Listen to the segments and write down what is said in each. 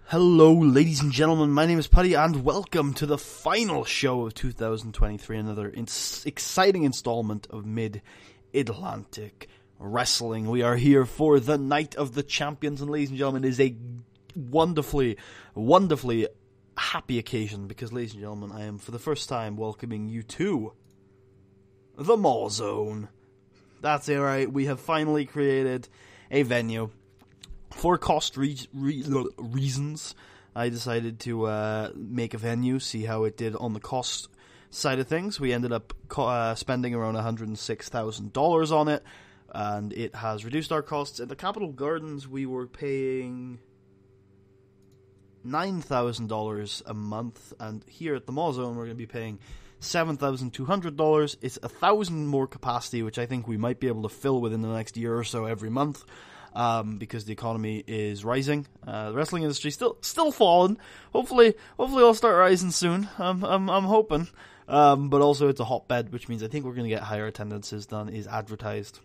Hello, ladies and gentlemen, my name is Putty, and welcome to the final show of 2023, another exciting installment of Mid-Atlantic Wrestling. We are here for the Night of the Champions, and ladies and gentlemen, it is a wonderfully, wonderfully happy occasion, because, ladies and gentlemen, I am for the first time welcoming you to the Mall Zone. That's it, right? We have finally created a venue. For cost reasons, I decided to make a venue, see how it did on the cost side of things. We ended up spending around $106,000 on it, and it has reduced our costs. At the Capitol Gardens, we were paying $9,000 a month, and here at the Mall Zone, we're going to be paying $7,200. It's 1,000 more capacity, which I think we might be able to fill within the next year or so every month. Because the economy is rising. The wrestling industry still falling. Hopefully it'll start rising soon. I'm hoping. But also it's a hotbed, which means I think we're going to get higher attendances than is advertised.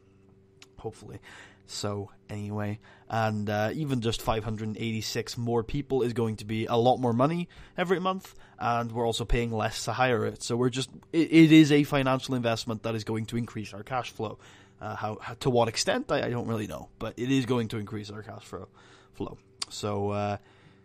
Hopefully. So anyway, and even just 586 more people is going to be a lot more money every month, and we're also paying less to hire it. So it is a financial investment that is going to increase our cash flow. How to what extent, I don't really know, but it is going to increase our cash flow. So,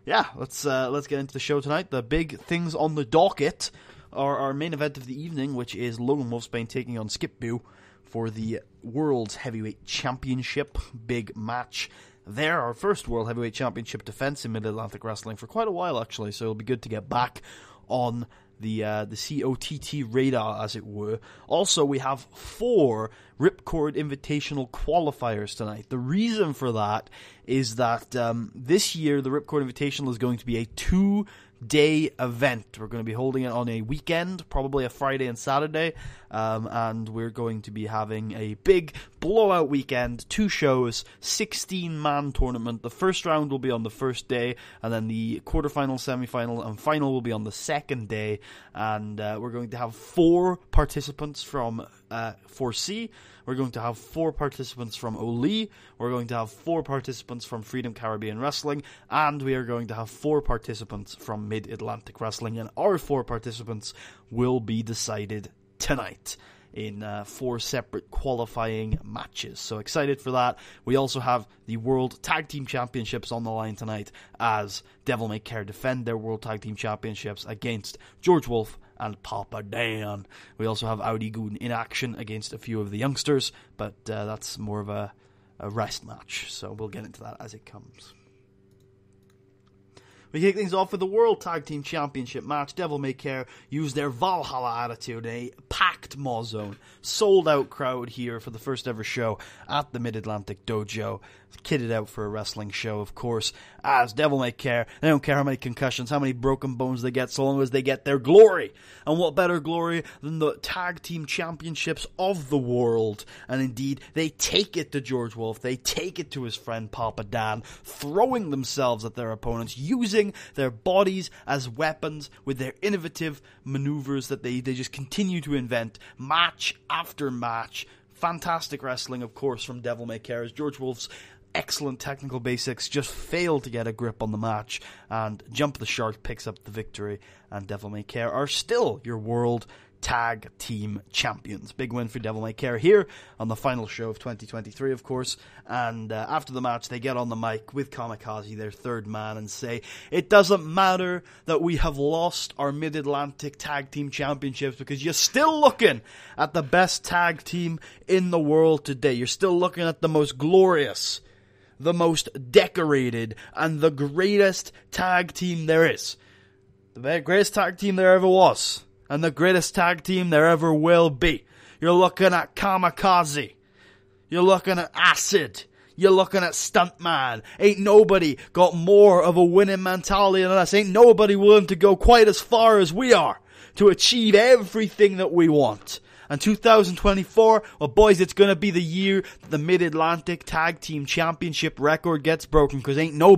let's get into the show tonight. The big things on the docket are our main event of the evening, which is Logan Wolfsbane taking on Skip Boo for the World's Heavyweight Championship. Big match there. Our first World Heavyweight Championship defense in Mid-Atlantic Wrestling for quite a while, actually, so it'll be good to get back on the COTT radar, as it were. Also, we have 4 Ripcord Invitational qualifiers tonight. The reason for that is that this year the Ripcord Invitational is going to be a 2-day event. We're going to be holding it on a weekend, probably a Friday and Saturday, and we're going to be having a big blowout weekend, 2 shows, 16-man tournament. The first round will be on the first day, and then the quarterfinal, semifinal, and final will be on the second day, and we're going to have 4 participants from 4C. We're going to have 4 participants from Oli. We're going to have 4 participants from Freedom Caribbean Wrestling. And we are going to have 4 participants from Mid-Atlantic Wrestling. And our 4 participants will be decided tonight in 4 separate qualifying matches. So excited for that. We also have the World Tag Team Championships on the line tonight as Devil May Care defend their World Tag Team Championships against George Wolf and Papa Dan. We also have Audi Goon in action against a few of the youngsters, but that's more of a rest match, so we'll get into that as it comes. We kick things off with the World Tag Team Championship match. Devil May Care use their Valhalla attitude in a packed Mall Zone. Sold out crowd here for the first ever show at the Mid-Atlantic Dojo. Kitted out for a wrestling show, of course, as Devil May Care. They don't care how many concussions, how many broken bones they get, so long as they get their glory. And what better glory than the Tag Team Championships of the world? And indeed, they take it to George Wolf. They take it to his friend Papa Dan, throwing themselves at their opponents, using their bodies as weapons with their innovative maneuvers that they just continue to invent, match after match. Fantastic wrestling, of course, from Devil May Care, as George Wolf's excellent technical basics just fail to get a grip on the match, and Jump the Shark picks up the victory, and Devil May Care are still your World Tag Team Champions. Big win for Devil May Care here on the final show of 2023, of course, and after the match they get on the mic with Kamikaze, their third man, and say, it doesn't matter that we have lost our Mid-Atlantic Tag Team Championships, because you're still looking at the best tag team in the world today. You're still looking at the most glorious, the most decorated, and the greatest tag team there is. The greatest tag team there ever was. And the greatest tag team there ever will be. You're looking at Kamikaze. You're looking at Acid. You're looking at Stuntman. Ain't nobody got more of a winning mentality than us. Ain't nobody willing to go quite as far as we are to achieve everything that we want. And 2024, well, boys, it's going to be the year that the Mid-Atlantic Tag Team Championship record gets broken, because ain't no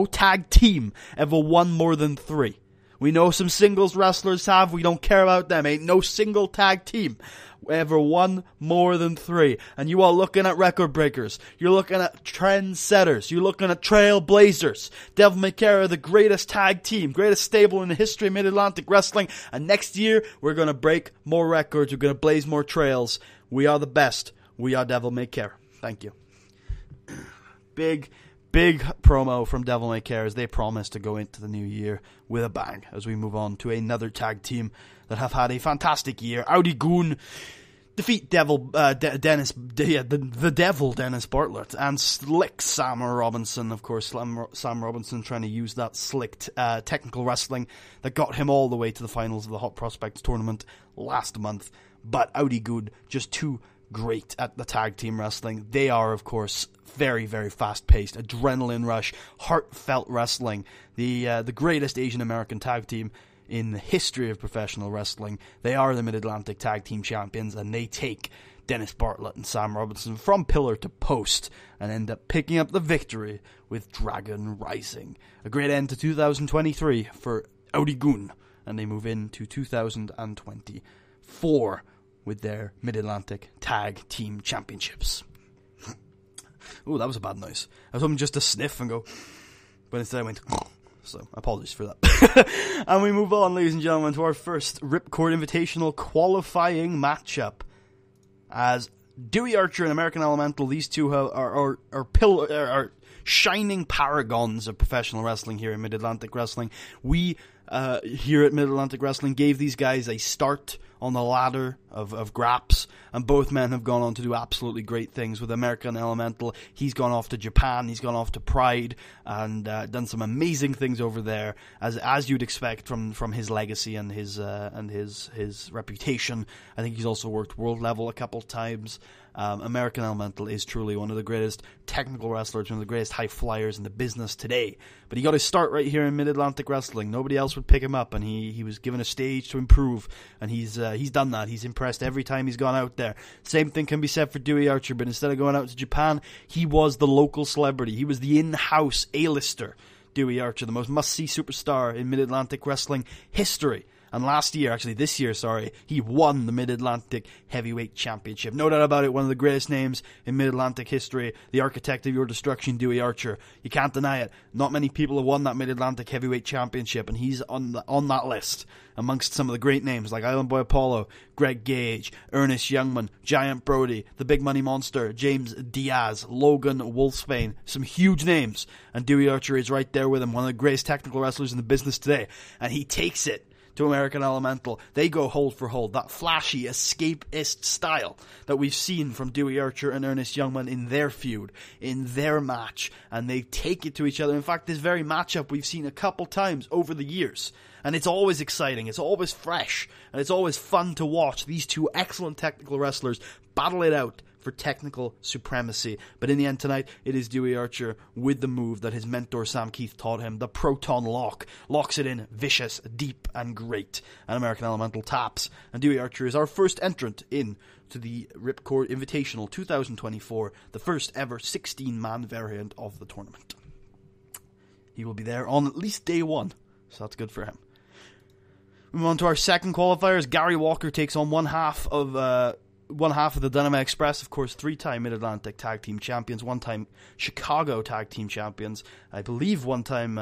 tag team ever won more than 3. We know some singles wrestlers have. We don't care about them. Ain't no single tag team ever won more than 3. And you are looking at record breakers. You're looking at trendsetters. You're looking at trailblazers. Devil May Care are the greatest tag team, greatest stable in the history of Mid-Atlantic Wrestling. And next year, we're going to break more records. We're going to blaze more trails. We are the best. We are Devil May Care. Thank you. Big promo from Devil May Care as they promise to go into the new year with a bang as we move on to another tag team that have had a fantastic year. Audi Goon defeat the Devil Dennis Bartlett and Slick Sam Robinson. Of course, Sam Robinson trying to use that slicked technical wrestling that got him all the way to the finals of the Hot Prospects tournament last month. But Audi Goon just too great at the tag team wrestling. They are, of course, very, very fast-paced, adrenaline rush, heartfelt wrestling. The greatest Asian American tag team in the history of professional wrestling. They are the Mid-Atlantic Tag Team Champions, and they take Dennis Bartlett and Sam Robinson from pillar to post and end up picking up the victory with Dragon Rising. A great end to 2023 for Audi Goon, and they move into 2024 with their Mid-Atlantic Tag Team Championships. Ooh, that was a bad noise. I was hoping just to sniff and go, but instead I went, so apologies for that. And we move on, ladies and gentlemen, to our first Ripcord Invitational qualifying matchup. As Dewey Archer and American Elemental, these two are shining paragons of professional wrestling here in Mid-Atlantic Wrestling. We here at Mid-Atlantic Wrestling gave these guys a start on the ladder of graps, and both men have gone on to do absolutely great things. With American Elemental, he's gone off to Japan, he's gone off to Pride, and done some amazing things over there, as you'd expect from his legacy and his reputation. I think he's also worked world level a couple times. American Elemental is truly one of the greatest technical wrestlers, one of the greatest high flyers in the business today. But he got his start right here in Mid-Atlantic Wrestling. Nobody else would pick him up, and he was given a stage to improve, and he's done that. He's impressed every time he's gone out there. Same thing can be said for Dewey Archer, but instead of going out to Japan, he was the local celebrity. He was the in-house A-lister. Dewey Archer, the most must-see superstar in Mid-Atlantic Wrestling history. And this year, he won the Mid-Atlantic Heavyweight Championship. No doubt about it, one of the greatest names in Mid-Atlantic history, the architect of your destruction, Dewey Archer. You can't deny it. Not many people have won that Mid-Atlantic Heavyweight Championship, and he's on that list amongst some of the great names like Island Boy Apollo, Greg Gage, Ernest Youngman, Giant Brody, the Big Money Monster, James Diaz, Logan Wolfsbane, some huge names. And Dewey Archer is right there with him, one of the greatest technical wrestlers in the business today. And he takes it to American Elemental. They go hold for hold. That flashy, escapist style that we've seen from Dewey Archer and Ernest Youngman in their feud, in their match, and they take it to each other. In fact, this very matchup we've seen a couple times over the years, and it's always exciting, it's always fresh, and it's always fun to watch these two excellent technical wrestlers battle it out for technical supremacy. But in the end tonight, it is Dewey Archer with the move that his mentor Sam Keith taught him, the Proton Lock. Locks it in, vicious, deep, and great. And American Elemental taps. And Dewey Archer is our first entrant in to the Ripcord Invitational 2024, the first ever 16-man variant of the tournament. He will be there on at least day one, so that's good for him. We move on to our second qualifiers. Gary Walker takes on one half of the Dynamite Express, of course, 3-time Mid-Atlantic Tag Team Champions, 1-time Chicago Tag Team Champions, I believe 1-time,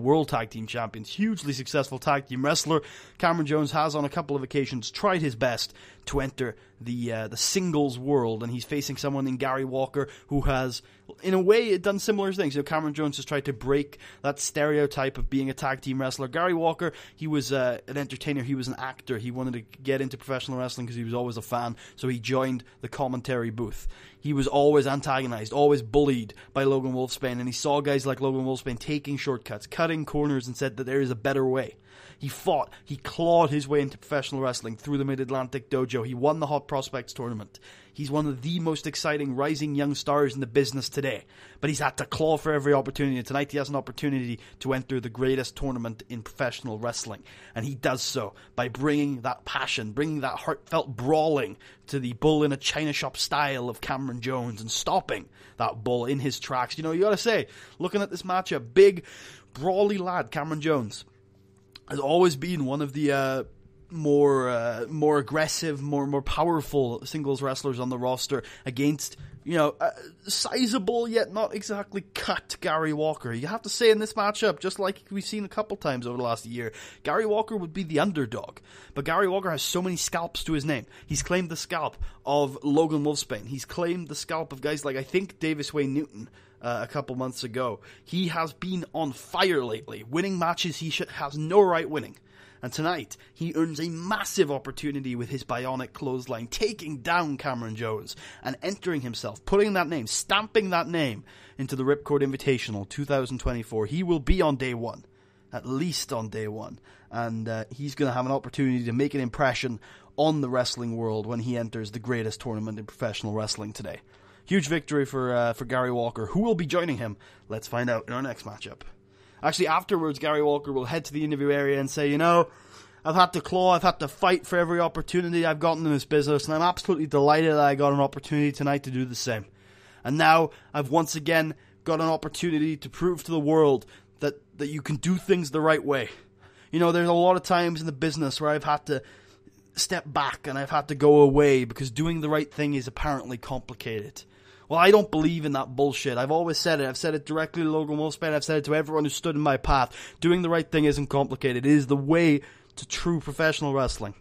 World Tag Team Champions, hugely successful tag team wrestler. Cameron Jones has on a couple of occasions tried his best to enter the singles world, and he's facing someone in Gary Walker who has, in a way, done similar things. Cameron Jones has tried to break that stereotype of being a tag team wrestler. Gary Walker, he was an entertainer, he was an actor, he wanted to get into professional wrestling because he was always a fan, so he joined the commentary booth. He was always antagonized, always bullied by Logan Wolfsbane, and he saw guys like Logan Wolfsbane taking shortcuts, cutting corners, and said that there is a better way. He fought, he clawed his way into professional wrestling through the Mid-Atlantic Dojo. He won the Hot Prospects tournament. He's one of the most exciting rising young stars in the business today. But he's had to claw for every opportunity. And tonight he has an opportunity to enter the greatest tournament in professional wrestling. And he does so by bringing that passion, bringing that heartfelt brawling to the bull in a china shop style of Cameron Jones and stopping that bull in his tracks. You gotta say, looking at this matchup, big, brawly lad Cameron Jones has always been one of the more aggressive, more powerful singles wrestlers on the roster against, sizable yet not exactly cut Gary Walker. You have to say in this matchup, just like we've seen a couple times over the last year, Gary Walker would be the underdog. But Gary Walker has so many scalps to his name. He's claimed the scalp of Logan Wolfsbane. He's claimed the scalp of guys like, I think, Davis Wayne Newton a couple months ago. He has been on fire lately, winning matches he has no right winning. And tonight, he earns a massive opportunity with his bionic clothesline, taking down Cameron Jones and entering himself, putting that name, stamping that name into the Ripcord Invitational 2024. He will be on day one, at least on day one. And he's going to have an opportunity to make an impression on the wrestling world when he enters the greatest tournament in professional wrestling today. Huge victory for Gary Walker. Who will be joining him? Let's find out in our next matchup. Actually, afterwards, Gary Walker will head to the interview area and say, I've had to claw, I've had to fight for every opportunity I've gotten in this business, and I'm absolutely delighted that I got an opportunity tonight to do the same. And now, I've once again got an opportunity to prove to the world that you can do things the right way. There's a lot of times in the business where I've had to step back and I've had to go away because doing the right thing is apparently complicated. Well, I don't believe in that bullshit. I've always said it. I've said it directly to Logan Wolfsbane. I've said it to everyone who stood in my path. Doing the right thing isn't complicated. It is the way to true professional wrestling.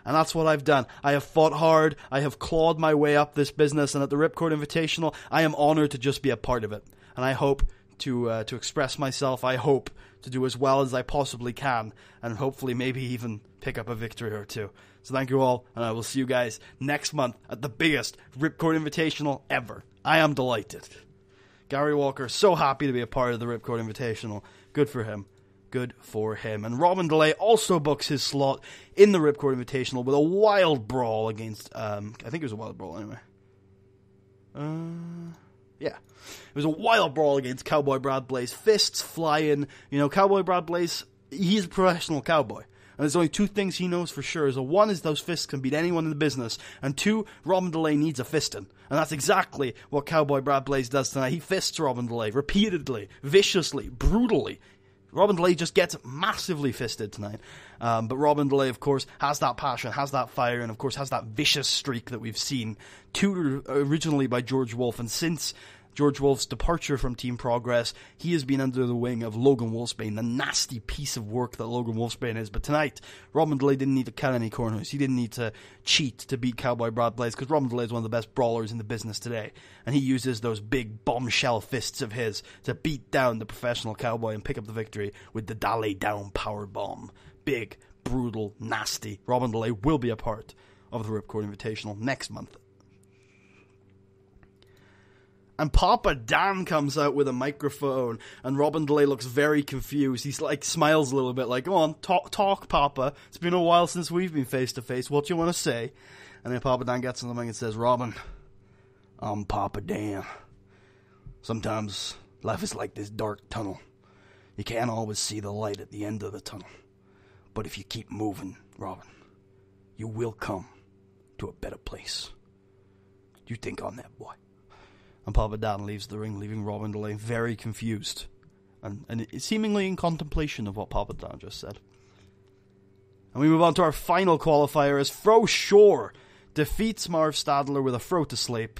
And that's what I've done. I have fought hard. I have clawed my way up this business. And at the Ripcord Invitational, I am honored to just be a part of it. And I hope to express myself. I hope to do as well as I possibly can. And hopefully maybe even pick up a victory or two. So thank you all, and I will see you guys next month at the biggest Ripcord Invitational ever. I am delighted. Gary Walker, so happy to be a part of the Ripcord Invitational. Good for him. Good for him. And Robin DeLay also books his slot in the Ripcord Invitational with a wild brawl against, I think it was a wild brawl anyway. Yeah. It was a wild brawl against Cowboy Brad Blaze. Fists flying. Cowboy Brad Blaze, he's a professional cowboy. And there's only two things he knows for sure. One is those fists can beat anyone in the business. And two, Robin DeLay needs a fisting. And that's exactly what Cowboy Brad Blaze does tonight. He fists Robin DeLay repeatedly, viciously, brutally. Robin DeLay just gets massively fisted tonight. But Robin DeLay, of course, has that passion, has that fire, and of course has that vicious streak that we've seen, tutored originally by George Wolf. And since George Wolf's departure from Team Progress, he has been under the wing of Logan Wolfsbane, the nasty piece of work that Logan Wolfsbane is. But tonight, Robin DeLay didn't need to cut any corners. He didn't need to cheat to beat Cowboy Brad Blaze, because Robin DeLay is one of the best brawlers in the business today. And he uses those big bombshell fists of his to beat down the professional cowboy and pick up the victory with the Dale Down power bomb. Big, brutal, nasty. Robin DeLay will be a part of the Ripcord Invitational next month. And Papa Dan comes out with a microphone, and Robin DeLay looks very confused. He's smiles a little bit like, "Go on, talk, Papa. It's been a while since we've been face to face. What do you want to say?" And then Papa Dan gets on the mic and says, "Robin, I'm Papa Dan. Sometimes life is like this dark tunnel. You can't always see the light at the end of the tunnel. But if you keep moving, Robin, you will come to a better place. You think on that, boy." And Papa Dan leaves the ring, leaving Robin DeLay very confused and seemingly in contemplation of what Papa Dan just said. And we move on to our final qualifier as Fro Shore defeats Marv Stadler with a Fro to sleep.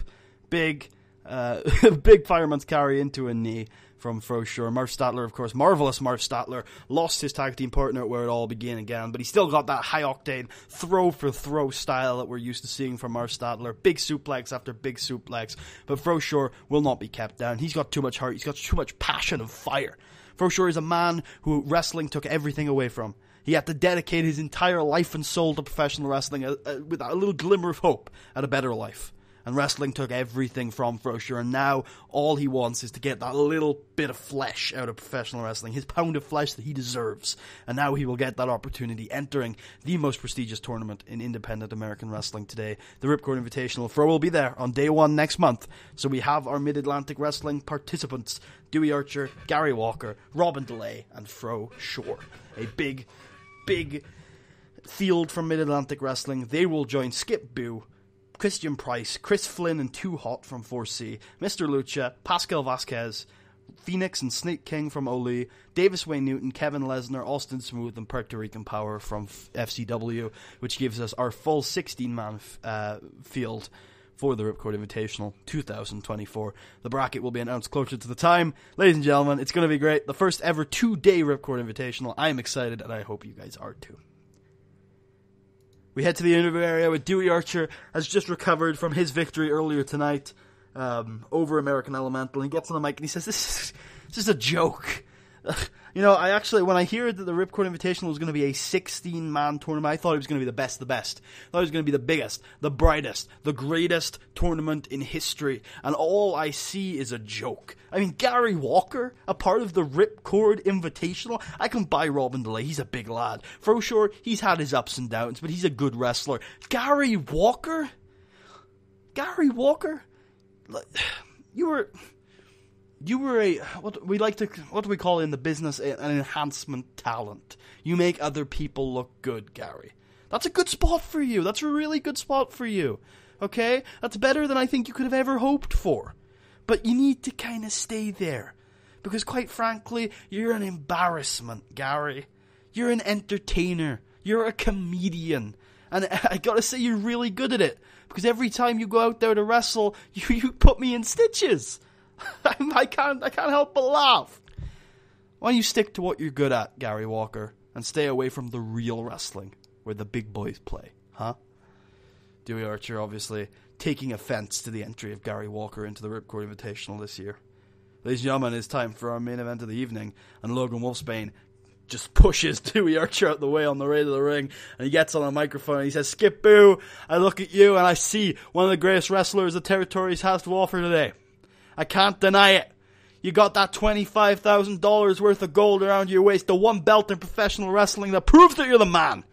Big fireman's carry into a knee from Fro Shore. Marv Stadler, of course, marvelous Marv Stadler, lost his tag team partner where it all began again, but he still got that high-octane throw-for-throw style that we're used to seeing from Marv Stadler. Big suplex after big suplex, but Fro Shore will not be kept down. He's got too much heart, he's got too much passion and fire. Fro Shore is a man who wrestling took everything away from. He had to dedicate his entire life and soul to professional wrestling with a little glimmer of hope at a better life. And wrestling took everything from Fro Shore, and now all he wants is to get that little bit of flesh out of professional wrestling, his pound of flesh that he deserves. And now he will get that opportunity, entering the most prestigious tournament in independent American wrestling today, the Ripcord Invitational. Fro will be there on day one next month. So we have our Mid-Atlantic Wrestling participants, Dewey Archer, Gary Walker, Robin DeLay, and Fro Shore. A big field from Mid-Atlantic Wrestling. They will join Skip Boo, Christian Price, Chris Flynn and Too Hot from 4C, Mr. Lucha, Pascal Vasquez, Phoenix and Snake King from Oli, Davis Wayne Newton, Kevin Lesnar, Austin Smooth, and Puerto Rican Power from FCW, which gives us our full 16-man field for the Ripcord Invitational 2024. The bracket will be announced closer to the time. Ladies and gentlemen, it's going to be great. The first ever 2-day Ripcord Invitational. I am excited, and I hope you guys are too. We head to the interview area with Dewey Archer, has just recovered from his victory earlier tonight over American Elemental. He gets on the mic and he says, this is a joke. I actually, when I hear that the Ripcord Invitational was going to be a 16-man tournament, I thought it was going to be the best of the best. I thought it was going to be the biggest, the brightest, the greatest tournament in history. And all I see is a joke. I mean, Gary Walker, a part of the Ripcord Invitational. I can buy Robin DeLay. He's a big lad. For sure, he's had his ups and downs, but he's a good wrestler. Gary Walker? You were a, what do we call it in the business, an enhancement talent. You make other people look good, Gary. That's a good spot for you. That's a really good spot for you. Okay? That's better than I think you could have ever hoped for. But you need to kind of stay there. Because quite frankly, you're an embarrassment, Gary. You're an entertainer. You're a comedian. And I gotta say, you're really good at it. Because every time you go out there to wrestle, you put me in stitches. I can't help but laugh. Why don't you stick to what you're good at, Gary Walker, and stay away from the real wrestling, where the big boys play, huh? Dewey Archer, obviously, taking offense to the entry of Gary Walker into the Ripcord Invitational this year. Ladies and gentlemen, it's time for our main event of the evening, and Logan Wolfsbane just pushes Dewey Archer out the way on the way to the ring, and he gets on a microphone and he says, Skip Boo, I look at you and I see one of the greatest wrestlers the territories has to offer today. I can't deny it. You got that $25,000 worth of gold around your waist, the one belt in professional wrestling that proves that you're the man.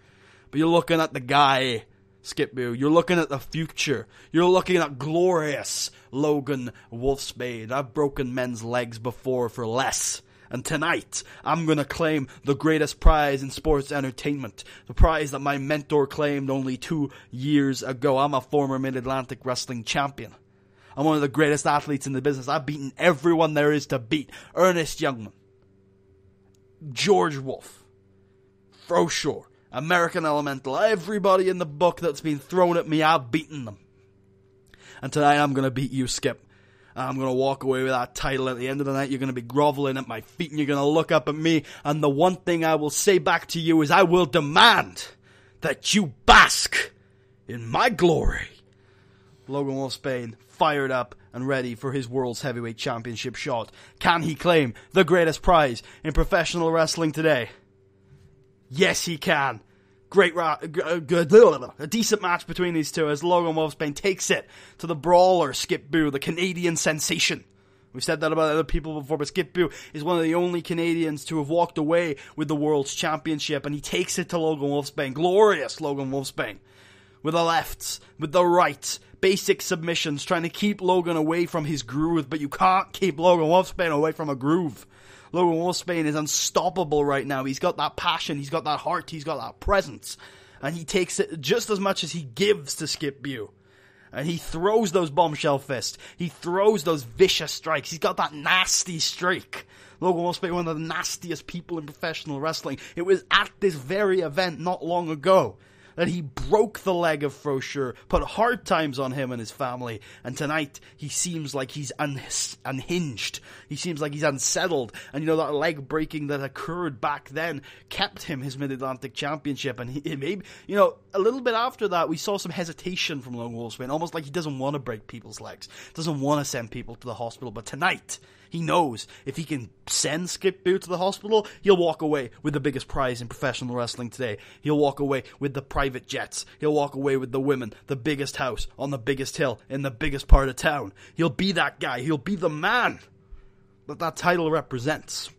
But you're looking at the guy, Skip Boo. You're looking at the future. You're looking at glorious Logan Wolfsbane. I've broken men's legs before for less. And tonight, I'm going to claim the greatest prize in sports entertainment. The prize that my mentor claimed only 2 years ago. I'm a former Mid-Atlantic Wrestling champion. I'm one of the greatest athletes in the business. I've beaten everyone there is to beat. Ernest Youngman, George Wolf, Froshore, American Elemental, everybody in the book that's been thrown at me, I've beaten them. And tonight I'm going to beat you, Skip. I'm going to walk away with that title. At the end of the night, you're going to be groveling at my feet and you're going to look up at me. And the one thing I will say back to you is I will demand that you bask in my glory. Logan Wolfsbane, fired up and ready for his World's Heavyweight Championship shot. Can he claim the greatest prize in professional wrestling today? Yes, he can. A decent match between these two as Logan Wolfsbane takes it to the brawler Skip Boo, the Canadian sensation. We've said that about other people before, but Skip Boo is one of the only Canadians to have walked away with the World's Championship, and he takes it to Logan Wolfsbane. Glorious Logan Wolfsbane. With the lefts, with the rights, basic submissions, trying to keep Logan away from his groove, but you can't keep Logan Wolfsbane away from a groove. Logan Wolfsbane is unstoppable right now. He's got that passion, he's got that heart, he's got that presence. And he takes it just as much as he gives to Skip Boo. And he throws those bombshell fists. He throws those vicious strikes. He's got that nasty streak. Logan Wolfsbane, one of the nastiest people in professional wrestling. It was at this very event not long ago that he broke the leg of Froshore, put hard times on him and his family, and tonight he seems like he's unhinged. He seems like he's unsettled, and that leg breaking that occurred back then kept him his Mid-Atlantic Championship, and he maybe, a little bit after that we saw some hesitation from Logan Wolfsbane, almost like he doesn't want to break people's legs, doesn't want to send people to the hospital, but tonight, he knows if he can send Skip Boo to the hospital, he'll walk away with the biggest prize in professional wrestling today. He'll walk away with the private jets. He'll walk away with the women, the biggest house on the biggest hill in the biggest part of town. He'll be that guy. He'll be the man that title represents.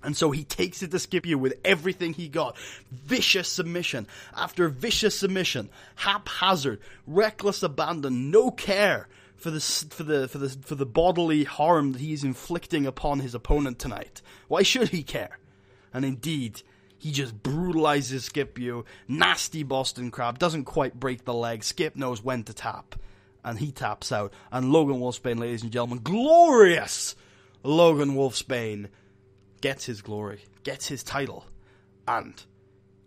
And so he takes it to Skip Boo with everything he got. Vicious submission after vicious submission. Haphazard, reckless abandon, no care for the bodily harm that he's inflicting upon his opponent tonight. Why should he care? And indeed, he just brutalizes Skip Boo. Nasty Boston Crab, doesn't quite break the leg. Skip knows when to tap, and he taps out. And Logan Wolfsbane, ladies and gentlemen, glorious Logan Wolfsbane gets his glory, gets his title, and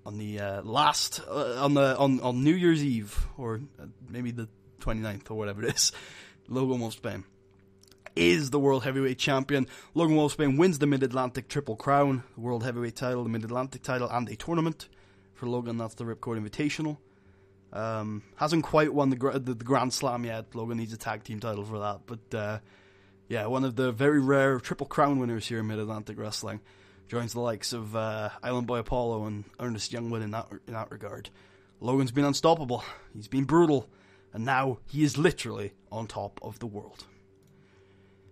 on the on New Year's Eve, or maybe the 29th or whatever it is, Logan Wolfsbane is the World Heavyweight Champion. Logan Wolfsbane wins the Mid-Atlantic Triple Crown, the World Heavyweight title, the Mid-Atlantic title, and a tournament. For Logan, that's the Ripcord Invitational. Hasn't quite won the Grand Slam yet. Logan needs a tag team title for that. But yeah, one of the very rare Triple Crown winners here in Mid-Atlantic Wrestling. Joins the likes of Island Boy Apollo and Ernest Youngwood in that regard. Logan's been unstoppable. He's been brutal. And now he is literally on top of the world.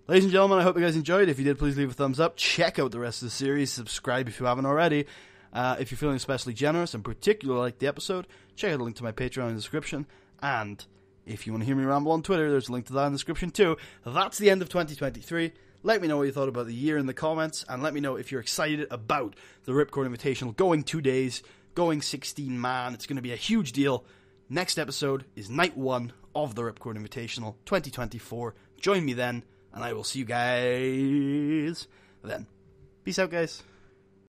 Ladies and gentlemen, I hope you guys enjoyed. If you did, please leave a thumbs up. Check out the rest of the series. Subscribe if you haven't already. If you're feeling especially generous and particularly like the episode, check out the link to my Patreon in the description. And if you want to hear me ramble on Twitter, there's a link to that in the description too. That's the end of 2023. Let me know what you thought about the year in the comments, and let me know if you're excited about the Ripcord Invitational going 2 days, going 16-man. It's going to be a huge deal. Next episode is night 1 of the Ripcord Invitational 2024. Join me then, and I will see you guys then. Peace out, guys.